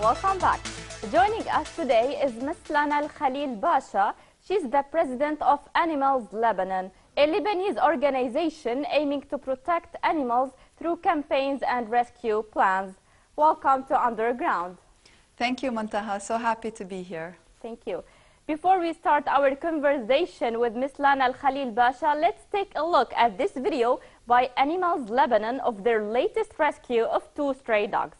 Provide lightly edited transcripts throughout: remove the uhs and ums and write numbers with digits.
welcome back. Joining us today is Miss Lana El-Khalil Bacha. She's the president of Animals Lebanon, a Lebanese organization aiming to protect animals through campaigns and rescue plans. Welcome to Underground. Thank you, Muntaha. So happy to be here. Thank you. Before we start our conversation with Miss Lana El-Khalil Bacha, let's take a look at this video by Animals Lebanon of their latest rescue of 2 stray dogs.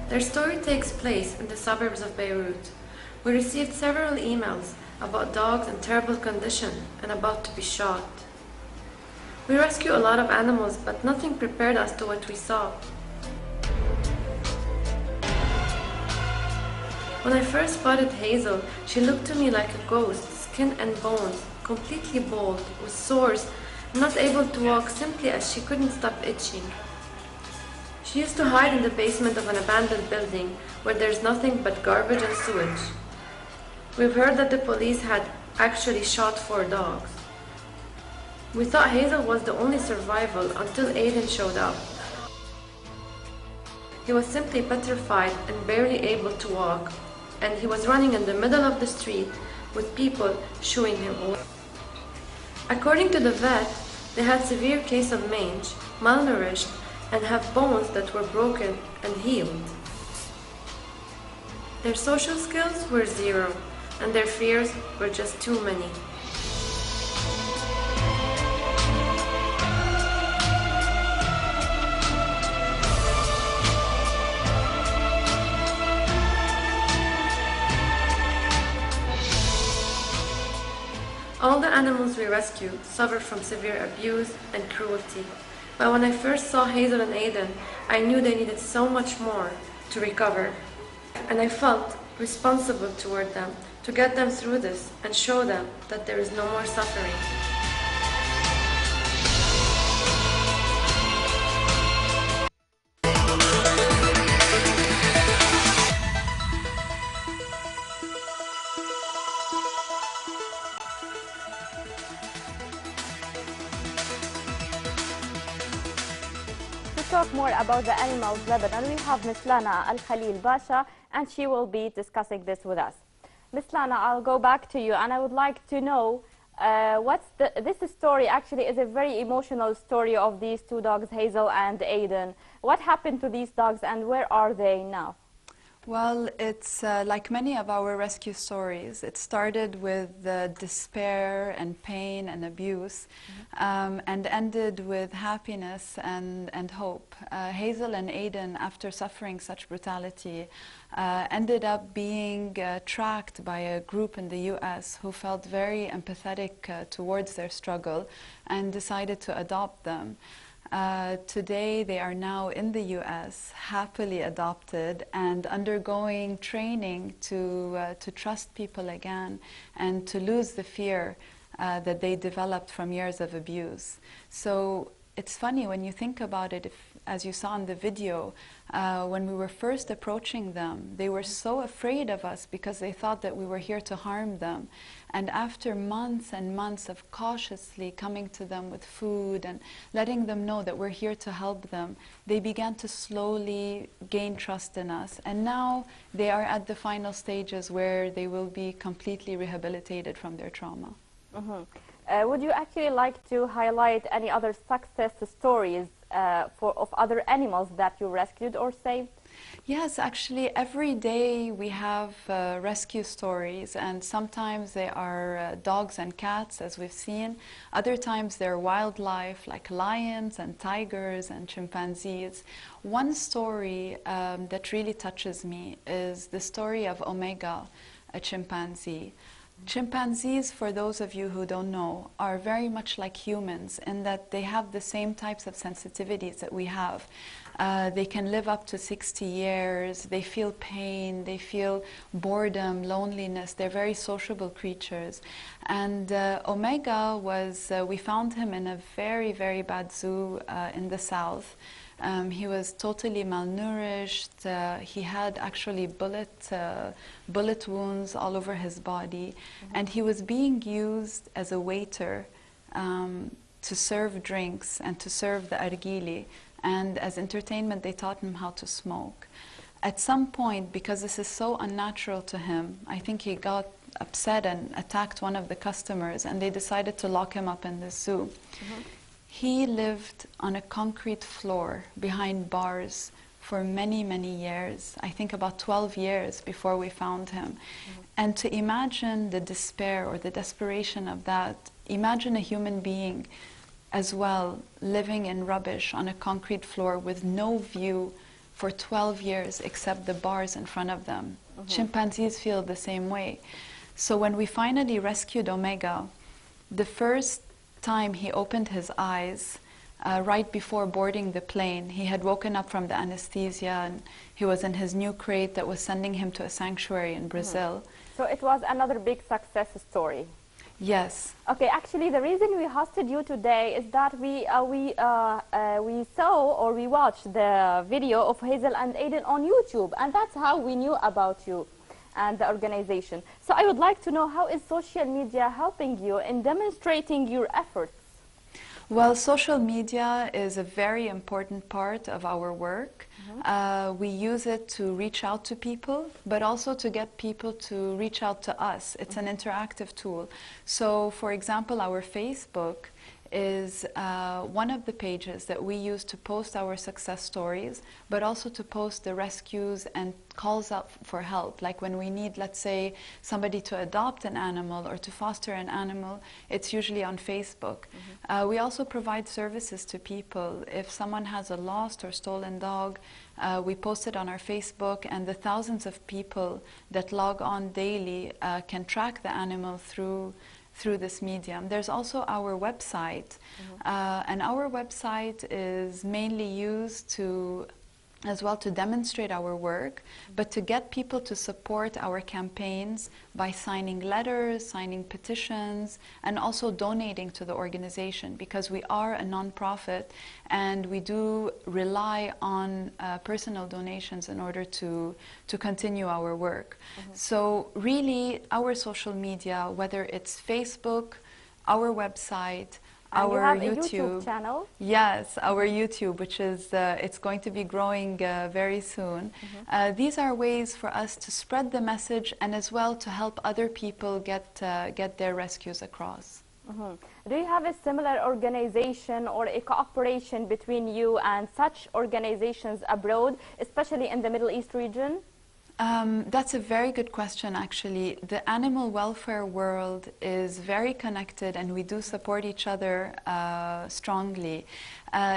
Their story takes place in the suburbs of Beirut. We received several emails about dogs in terrible condition and about to be shot. We rescue a lot of animals, but nothing prepared us to what we saw. When I first spotted Hazel, she looked to me like a ghost, skin and bones, completely bald, with sores, not able to walk simply as she couldn't stop itching. She used to hide in the basement of an abandoned building where there's nothing but garbage and sewage. We've heard that the police had actually shot 4 dogs. We thought Hazel was the only survival until Aiden showed up. He was simply petrified and barely able to walk, and he was running in the middle of the street with people shooing him away. According to the vet, they had severe case of mange, malnourished, and have bones that were broken and healed. Their social skills were 0, and their fears were just too many. All the animals we rescue suffer from severe abuse and cruelty. But when I first saw Hazel and Aiden, I knew they needed so much more to recover. And I felt responsible toward them to get them through this and show them that there is no more suffering. To talk more about the Animals Lebanon, we have Miss Lana El-Khalil Bacha, and she will be discussing this with us. Miss Lana, I'll go back to you, and I would like to know this story actually is a very emotional story of these 2 dogs, Hazel and Aiden. What happened to these dogs, and where are they now? Well, it's like many of our rescue stories. It started with despair and pain and abuse, and ended with happiness and hope. Hazel and Aiden, after suffering such brutality, ended up being tracked by a group in the US who felt very empathetic towards their struggle and decided to adopt them. Today they are now in the US, happily adopted and undergoing training to trust people again and to lose the fear that they developed from years of abuse. So it's funny when you think about it, as you saw in the video, when we were first approaching them, they were so afraid of us because they thought that we were here to harm them. And after months and months of cautiously coming to them with food and letting them know that we're here to help them, they began to slowly gain trust in us. And now they are at the final stages where they will be completely rehabilitated from their trauma. Would you actually like to highlight any other success stories of other animals that you rescued or saved? Yes, actually, every day we have rescue stories, and sometimes they are dogs and cats, as we've seen. Other times they're wildlife, like lions and tigers and chimpanzees. One story that really touches me is the story of Omega, a chimpanzee. Chimpanzees, for those of you who don't know, are very much like humans in that they have the same types of sensitivities that we have. They can live up to 60 years, they feel pain, they feel boredom, loneliness, they're very sociable creatures. And Omega was, we found him in a very, very bad zoo in the south. He was totally malnourished. He had actually bullet wounds all over his body. And he was being used as a waiter to serve drinks and to serve the argili. And as entertainment, they taught him how to smoke. At some point, because this is so unnatural to him, I think he got upset and attacked one of the customers, and they decided to lock him up in the zoo. He lived on a concrete floor behind bars for many, many years. I think about 12 years before we found him. And to imagine the despair or the desperation of that, imagine a human being as well living in rubbish on a concrete floor with no view for 12 years except the bars in front of them. Chimpanzees feel the same way. So when we finally rescued Omega, the first time he opened his eyes, right before boarding the plane, he had woken up from the anesthesia and he was in his new crate that was sending him to a sanctuary in Brazil. So it was another big success story. Yes. Okay, actually the reason we hosted you today is that we saw or we watched the video of Hazel and Aiden on YouTube, and that's how we knew about you and the organization. So I would like to know, how is social media helping you in demonstrating your efforts? Well, social media is a very important part of our work. We use it to reach out to people, but also to get people to reach out to us. It's an interactive tool. So, for example, our Facebook is one of the pages that we use to post our success stories, but also to post the rescues and calls out for help. Like when we need, let's say, somebody to adopt an animal or to foster an animal, it's usually on Facebook. We also provide services to people. If someone has a lost or stolen dog, we post it on our Facebook, and the thousands of people that log on daily can track the animal through this medium. There's also our website, and our website is mainly used as well to demonstrate our work, but to get people to support our campaigns by signing letters, signing petitions, and also donating to the organization, because we are a non-profit and we do rely on personal donations in order to continue our work. So really, our social media, whether it's Facebook, our website, And our you have YouTube a YouTube channel? Yes, our YouTube, which is, it's going to be growing very soon. These are ways for us to spread the message and as well to help other people get their rescues across. Do you have a similar organization or a cooperation between you and such organizations abroad, especially in the Middle East region? That's a very good question, actually. The animal welfare world is very connected and we do support each other strongly.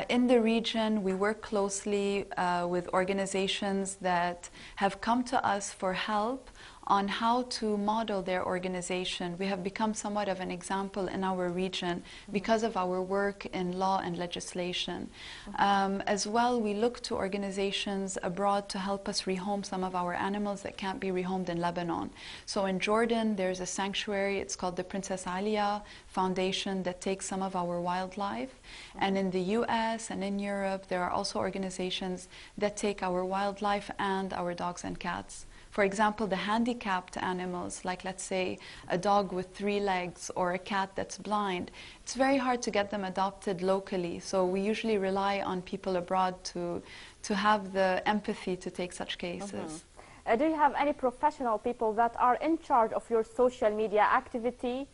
In the region, we work closely with organizations that have come to us for help on how to model their organization. We have become somewhat of an example in our region because of our work in law and legislation. As well, we look to organizations abroad to help us rehome some of our animals that can't be rehomed in Lebanon. So in Jordan, there's a sanctuary, it's called the Princess Alia Foundation, that takes some of our wildlife. And in the US and in Europe, there are also organizations that take our wildlife and our dogs and cats. For example, the handicapped animals, like let's say a dog with 3 legs or a cat that's blind, it's very hard to get them adopted locally. So we usually rely on people abroad to have the empathy to take such cases. Do you have any professional people that are in charge of your social media activity?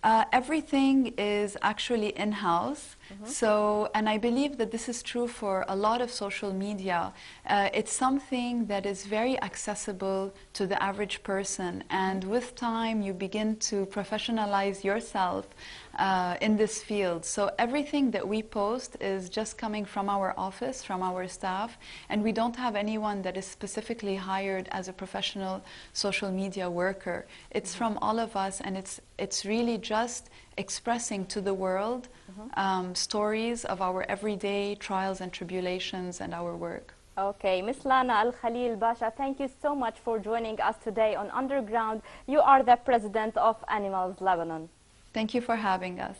Everything is actually in-house. So, and I believe that this is true for a lot of social media. It's something that is very accessible to the average person, and with time you begin to professionalize yourself in this field. So everything that we post is just coming from our office, from our staff, and we don't have anyone that is specifically hired as a professional social media worker. It's from all of us, and it's really just expressing to the world stories of our everyday trials and tribulations and our work. Okay, Miss Lana El-Khalil Bacha, thank you so much for joining us today on Underground. You are the president of Animals Lebanon. Thank you for having us.